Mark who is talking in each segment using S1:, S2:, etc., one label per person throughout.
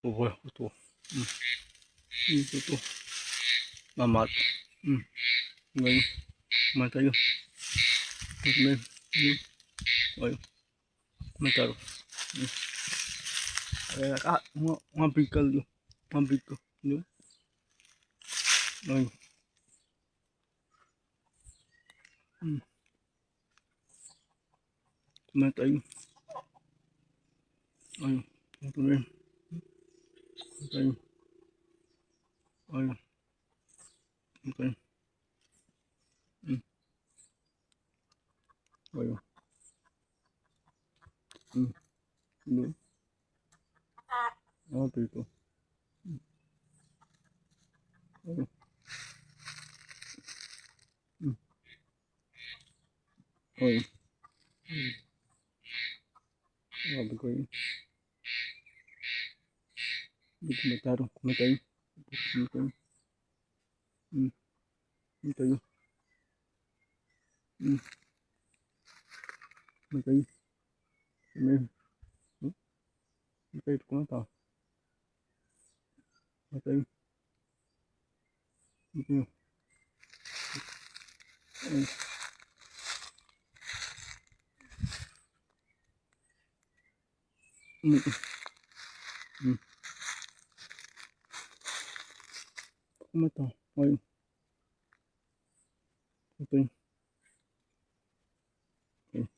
S1: Oh, ito. Ito. Mamat. Ngayon, kumain tayo. Ngayon, ngayon, kumain tayo. Ayan, mga bigkal yun. Mga bigkal yun. Ngayon. Kumain tayo. Ayun, ito na yun. Ito tayo. Ayun, ito tayo. Ayun. Ayun. Mga bigkal. Ayun. Ayun. Mga bigkal yun. Dito mataro. Kumain tayo. Kumain tayo. Kumain tayo. Kumain tayo. Kumain. Kumain tayo. Kumain tayo. Kumain tayo. Dito yun. Ayun. Kumain tayo. Ayun. Ito yun. Ayun.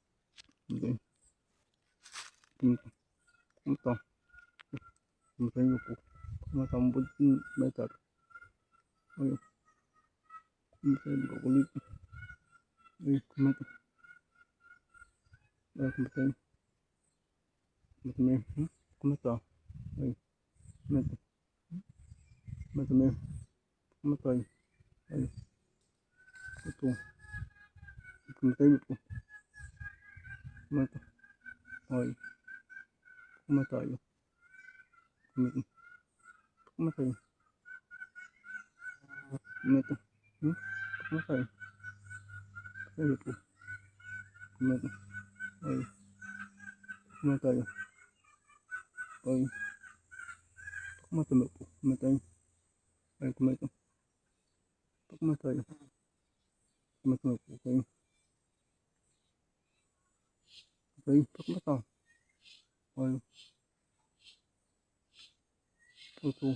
S1: Ito yun. Kumain tayo. Kumain tayo po. Kumain tayo. Kumain tayo. Ayun. Kumain tayo. Kulit. Ayun. Kumain tayo. Ayun. Kumain tayo. Kumain tayo. Kumain tayo. Ayun. Kumain tayo. Kumain tayo. Kumain tayo. Ayun. Ito. Kumain tayo po. Kumain tayo. Ayun. Kumain tayo. Kumain tayo. Kumain tayo. Kumain tayo. Kumain tayo. Ayun po. Kumain tayo. Ayun. Kumain tayo. Ayun. Kumain tayo po. Kumain tayo. Ayun. Kumain tayo. Kumain tayo. Kumain tayo po. Ayun. Ayun. Kumain tayo. Ayun. Ito.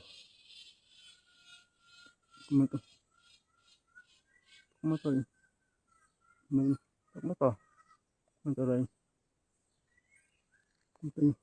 S1: Kumain tayo. Kumain tayo. Kumain tayo. Kumain tayo. Kumain tayo. Kumain tayo.